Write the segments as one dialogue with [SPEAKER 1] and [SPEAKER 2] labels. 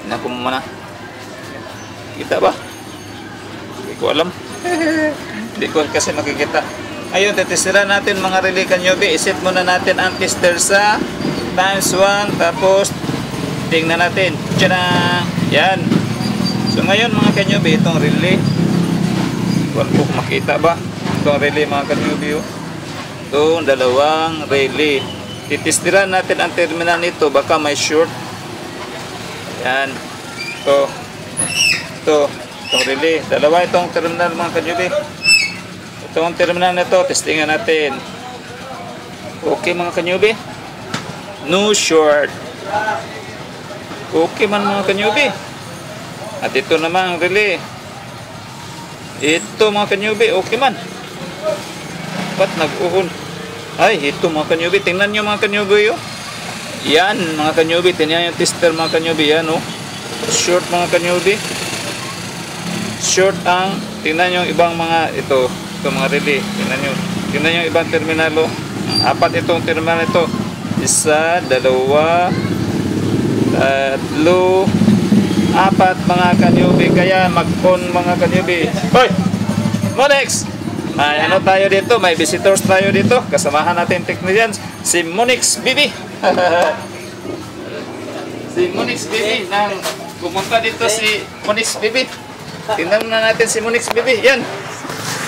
[SPEAKER 1] Tingnan ko muna. Kita ba? Hindi ko alam. Hindi ko kasi makikita. Ayun, tetestiran natin mga relay Canyobe. Iset muna natin ang tester sa times 1. Tapos, tingnan natin. Tiyana! Yan. So, ngayon mga Canyobe, itong relay. Wala ko makita ba? Itong relay mga Canyobe. Itong dalawang relay. Titestiran natin ang terminal nito. Baka may short. Yan. Ito. Itong relay. Dalawa itong terminal mga Canyobe. Itong terminal na ito, testingan natin. Okay mga Canyobe. No short. Okay man mga Canyobe. At ito naman ang relay. Ito mga Canyobe, okay man. Ba't nag-uun? Ay, ito mga Canyobe. Tingnan nyo mga Canyobe yun. Yan mga Canyobe. Tingnan yung tester mga Canyobe. Yan oh. Short mga Canyobe. Short ang, tingnan yung ibang mga ito mga relay. Tingnan yung ibang terminalo. Apat itong terminal ito. Isa, dalawa, tatlo, apat mga Canyobe. Kaya mag-on mga Canyobe. Hoy! Monix! May ano tayo dito? May visitors tayo dito. Kasamahan natin technicians. Si Monix BB. Si Monix BB. Nang pumunta dito si Monix BB. Tingnan na natin si Monix BB. Yan.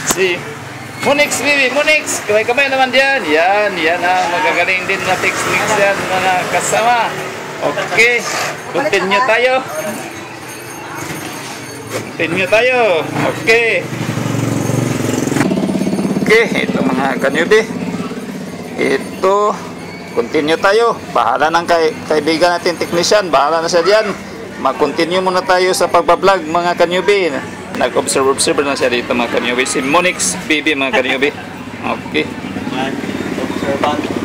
[SPEAKER 1] Si Monix BB. Monix. Kamay-kamay naman diyan. Yan ang magagaling din na technician na kasama. Okay. Continue tayo. Okay. Okay. Ito mga Canyobe. Ito. Continue tayo. Bahala ng kaibigan natin technician. Bahala na siya diyan. Mag-continue muna tayo sa pagbablog mga Canyobe. Nag-observe na siya dito mga Canyobe. Si Monix BB mga Canyobe. Okay.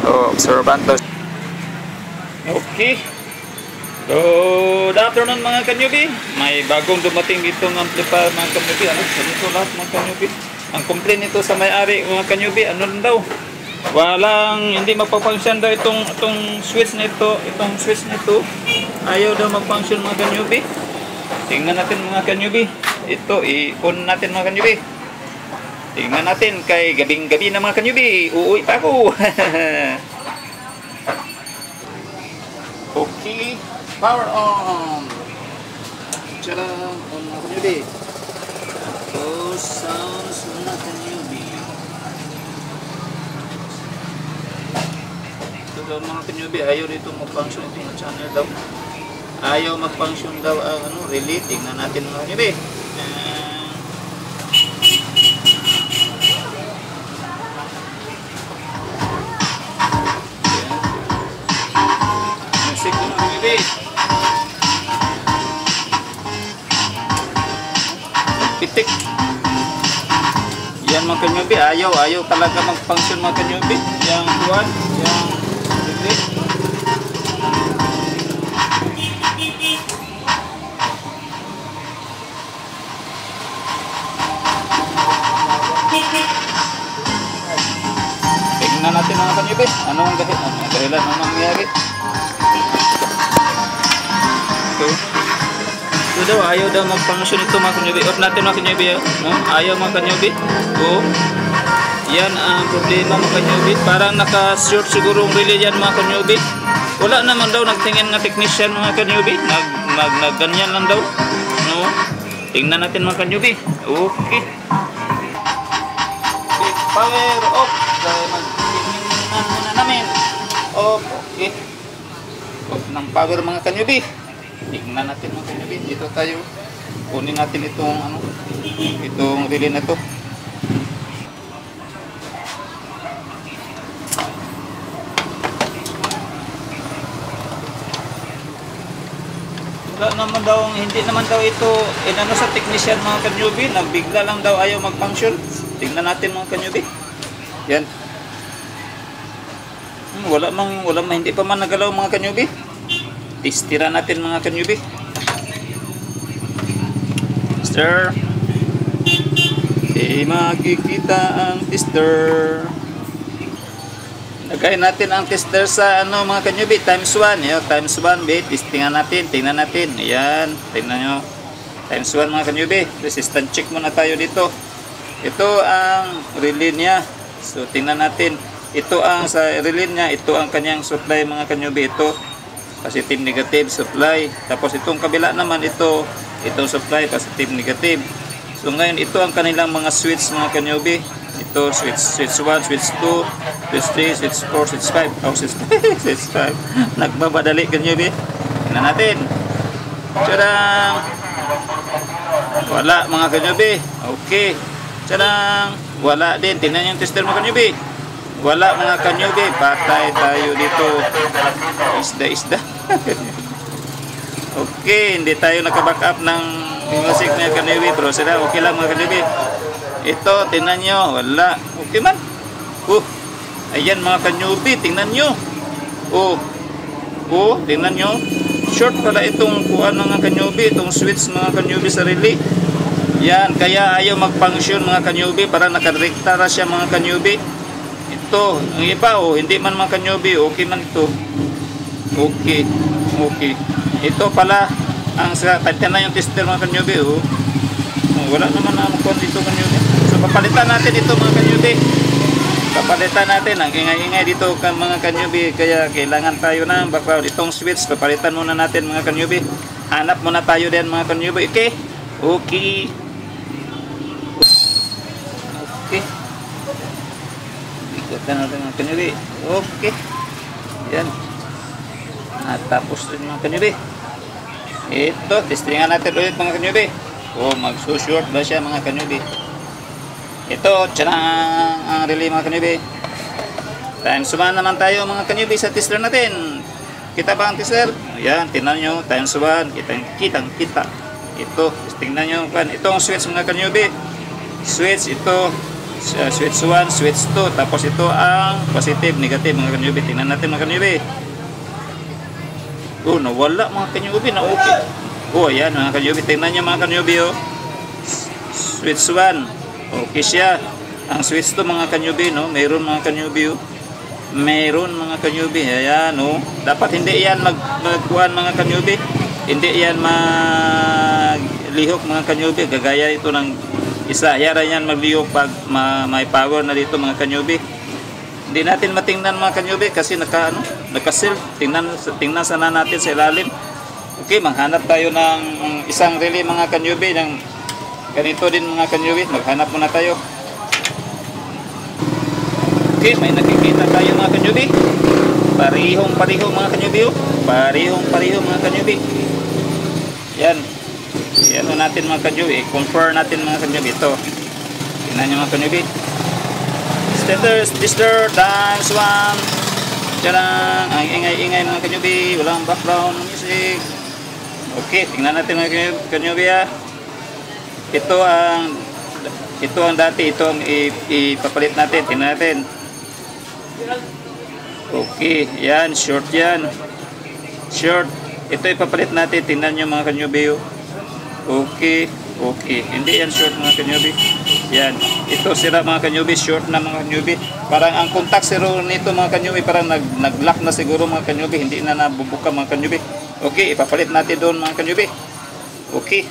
[SPEAKER 1] Observant. Okay. Good afternoon mga Canyobe. May bagong dumating itong amplifier mga Canyobe. Ano? Ganito lahat mga Canyobe. Ang complaint nito sa may-ari mga Canyobe. Ano daw? Hindi magpa-function daw itong switch nito. Itong switch nito. Ayaw daw mag-function mga Canyobe. Tingnan natin mga Canyobe. Ito, i-on natin mga Canyobe. Tingnan natin kay gabing-gabi na mga Canyobe. Uuwi pa ako. Okay. Power on. Tara, on mga Canyobe. Those sounds mga Canyobe. Ito daw mga Canyobe. Ayaw dito mag-function itong channel daw. Ayaw mag-function daw ang relay. Tingnan natin mga Canyobe. Music mga Canyobe. Pitik. Yan mga Canyobe. Ayaw talaga mag-function mga Canyobe. Yang buwan, yang relay. Tingnan natin mga Canyobe. Ano ang dahilan? Ano ang nangyari? Ito daw, ayaw daw mag-function ito mga Canyobe. Off natin mga Canyobe. Ayaw mga Canyobe. Yan ang problema mga Canyobe. Parang naka-short siguro ang relay yan mga Canyobe. Wala naman daw nagtingin nga technician mga Canyobe. Nagganyan lang daw. Tingnan natin mga Canyobe. Okay. Power off. Dahil mag-tingnan muna namin. Off. Okay. Off ng power mga Canyobe. Tingnan natin mga Canyobe. Dito tayo. Kunin natin itong relay na to. Naman daw, hindi naman daw ito inano sa technician mga Canyobe. Nagbigla lang daw ayaw mag-function. Tingnan natin mga Canyobe. Yan. Wala mang hindi pa man nagalaw mga Canyobe. Testira natin mga Canyobe. Tester. Makikita ang tester. Lagay natin ang tester sa ano mga kanyubi, times 1. Ayan, times 1 bit. Tingnan natin. Ayan, tingnan nyo. Times 1 mga kanyubi. Resistance check muna tayo dito. Ito ang relay niya. So, tingnan natin. Ito ang sa relay niya. Ito ang kanyang supply mga kanyubi. Ito, positive, negative, supply. Tapos itong kabila naman, itong supply, positive, negative. So, ngayon, ito ang kanilang mga switch mga kanyubi. Ito, switch 1, switch 2, switch 3, switch 4, switch 5. Oh, switch 5. Switch 5. Nagbabadali kanyubi. Tingnan natin. Tiyarang! Wala mga kanyubi. Okay. Tiyarang! Wala din. Tingnan yung tester mga kanyubi. Wala mga kanyubi. Patay tayo dito. Isda. Okay. Hindi tayo nakaback up ng music mga kanyubi. Pero sila okay lang mga kanyubi. Ito, tingnan nyo. Wala. Okay man. Ayan mga kanyubi. Tingnan nyo. Tingnan nyo. Short pala itong kuhan mga kanyubi. Itong switch mga kanyubi sa relay. Yan. Kaya ayaw mag-function mga kanyubi. Para nakarekta na siya mga kanyubi. Ito. Ang iba hindi man mga kanyubi. Okay man ito. Okay. Ito pala. Ang tingnan yung tester mga kanyubi. Wala naman na kuhan dito kanyubi. So papalitan natin ito mga kanyubi. Papalitan natin ang ingay-ingay dito mga kanyubi. Kaya kailangan tayo ng background. Itong switch papalitan muna natin mga kanyubi. Hanap muna tayo din mga kanyubi. Okay. Ikutan natin mga kanyubi. Okay. Yan. Tapos mga kanyubi. Ito, testingan natin ulit mga kanyubi. Magsushort ba siya mga kanyubi. Ito, ang relay mga kanyubi. Times 1 naman tayo mga kanyubi sa tester natin. Kita ba ang tester? Ayan, tingnan nyo. Times 1. Kita. Ito, tingnan nyo. Itong switch mga kanyubi. Switch, ito. Switch 1, switch 2. Tapos ito ang positive, negative mga kanyubi. Tingnan natin mga kanyubi. Nawala mga kanyubi. Na-okay. Ayan mga kanyubi. Tingnan nyo mga kanyubi. Switch 1. Okay siya. Ang switch to mga kanyubi, mayroon mga kanyubi. Mayroon mga kanyubi. Ayan, dapat hindi yan magkuhan mga kanyubi. Hindi yan maglihok mga kanyubi. Gagaya ito ng isa. Yara yan maglihok pag may power na dito mga kanyubi. Hindi natin matingnan mga kanyubi kasi naka-seal. Tingnan sana natin sa ilalim. Okay, maghanap tayo ng isang relay mga kanyubi ng ganito din mga kanyubi. Maghanap muna tayo. Okay, may nakikita tayo mga kanyubi. Parihong-pariho mga kanyubi. Parihong-pariho mga kanyubi. Yan. Yan natin mga kanyubi. Compare natin mga kanyubi. Ito. Tingnan nyo mga kanyubi. Tester times 1. Diyan lang. Ang ingay-ingay mga kanyubi. Walang background music. Okay, tingnan natin mga kanyubi. Ito ang dati. Ito ang ipapalit natin. Tingnan natin. Okay, yan, short yan. Short. Ito ipapalit natin. Tingnan nyo mga kanyubi. Okay. Hindi yan short mga kanyubi. Yan. Ito sira mga kanyubi. Short na mga kanyubi. Parang ang contact zero nito mga kanyubi. Parang nag-lock na siguro mga kanyubi. Hindi na nabubuka mga kanyubi. Okay, ipapalit natin doon mga kanyubi. Okay.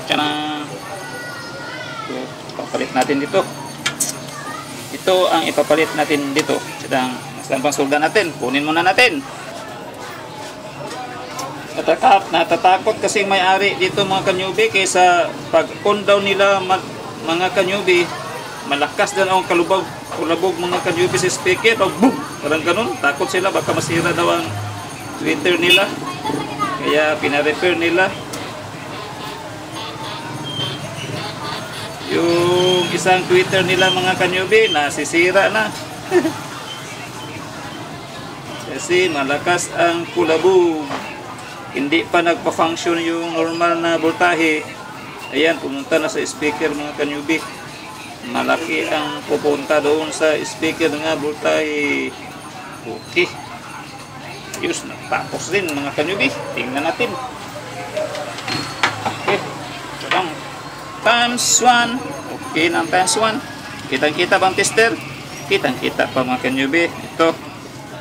[SPEAKER 1] Tiyana. Ipapalit natin dito. Ito ang ipapalit natin dito. Saan pang solda natin? Kunin muna natin. Natatakot kasi may-ari dito mga kanyubi kaysa pag on down nila mga kanyubi, malakas din ang kulabog mga kanyubi sa speaker. Boom! Parang ganun. Takot sila baka masira daw ang Twitter nila. Kaya pina-repair nila. Yung isang Twitter nila mga kanyubi nasisira na. Kasi malakas ang kulabog. Hindi pa nagpa-function yung normal na voltahe. Ayan, pumunta na sa speaker mga kanyubi. Malaki ang pupunta doon sa speaker nga voltahe. Okay. Ayos, tapos din mga kanyubi. Tingnan natin. Okay. Times 1. Okay na ang times 1. Kitang-kita bang tester? Kitang-kita pa mga kanyubi. Ito.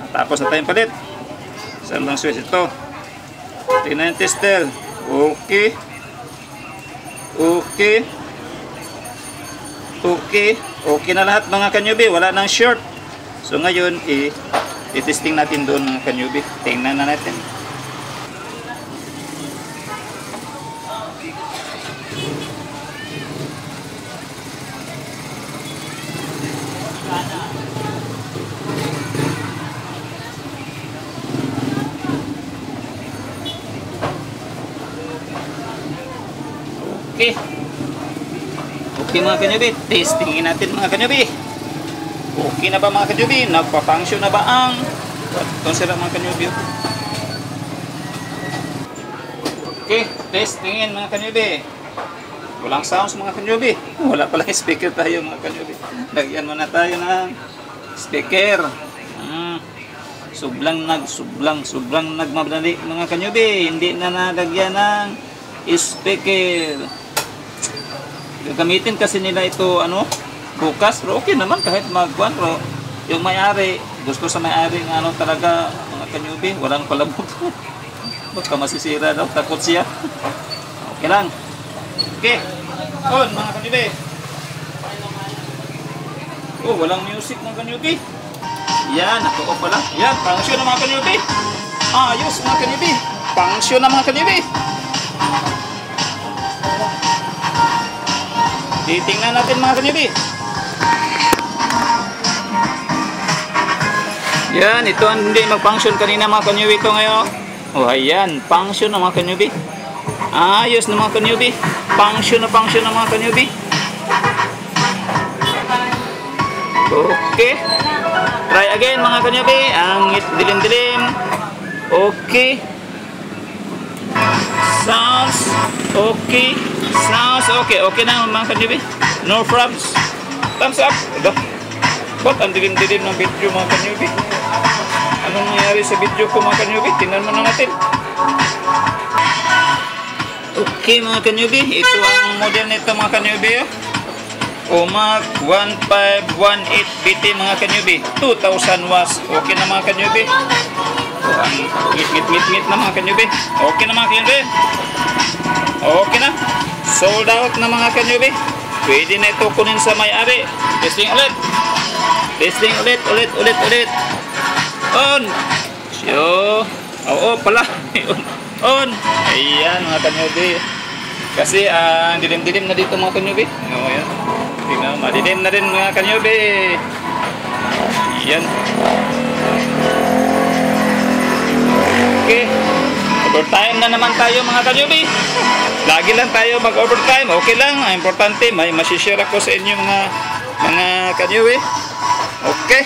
[SPEAKER 1] Tapos na tayong palit. Saan bang switch ito? Tingnan yung tester. Okay. Okay. Okay. Okay na lahat mga kanyubi. Wala nang short. So ngayon, i-testing natin doon mga kanyubi. Tingnan na natin. Okay. Okay mga kanyubi. Testingin natin mga kanyubi. Okay na ba mga kanyubi? Nagpa-function na ba ang... Ito sila mga kanyubi. Okay. Testingin mga kanyubi. Walang sounds mga kanyubi. Wala palang speaker tayo mga kanyubi. Lagyan muna tayo ng speaker. Sobrang nagmadali mga kanyubi. Hindi na nalagyan ng speaker. Gagamitin kasi nila ito bukas, pero okay naman kahit magkuhan, pero yung may-ari, gusto sa may-ari ng talaga mga kanyubi, walang palabot. Baka masisira daw, takot siya. Okay lang. Okay. On mga kanyubi. Oh, walang music mga kanyubi. Yan, naka-off pala. Yan, function na mga kanyubi. Ayos mga kanyubi. Function na mga kanyubi. Titingnan natin mga kanyubi. Yan, ito ang hindi mag-function kanina mga kanyubi. Ito ngayon. Oh, ayan. Function na mga kanyubi. Ayos na mga kanyubi. Function na mga kanyubi. Okay. Try again mga kanyubi. Ang dilim-dilim. Okay. Sounds okay. Sounds okay. Okay na mga kanyubi. No problems. Thumbs up. Ba't ang dilim-dilim ng video mga kanyubi? Anong nangyari sa video ko mga kanyubi? Tingnan mo na natin. Okay mga kanyubi. Ito ang model nito mga kanyubi. OMAC 1518 BT mga kanyubi. 2000 watts. Okay na mga kanyubi. Ang ngit na mga kanyubi. Okay na mga kanyubi. Okay na. Sold out na mga kanyubi. Pwede na ito kunin sa may-ari. Testing ulit. Testing ulit. On. So, oo pala. On. Ayan mga kanyubi. Kasi ang dilim-dilim na dito mga kanyubi. Ayan. Tingnan, madilim na rin mga kanyubi. Ayan. Okay. Overtime na naman tayo mga kanyubi. Lagi lang tayo mag-overtime. Okay lang. Ang importante, may masishare ako sa inyo mga kanyubi. Okay.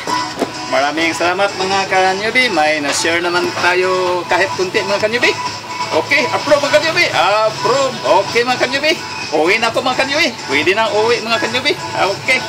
[SPEAKER 1] Maraming salamat mga kanyubi. May na-share naman tayo kahit kunti mga kanyubi. Okay. Approve mga kanyubi. Approve. Okay mga kanyubi. Uwi na ako mga kanyubi. Pwede na uwi mga kanyubi. Okay.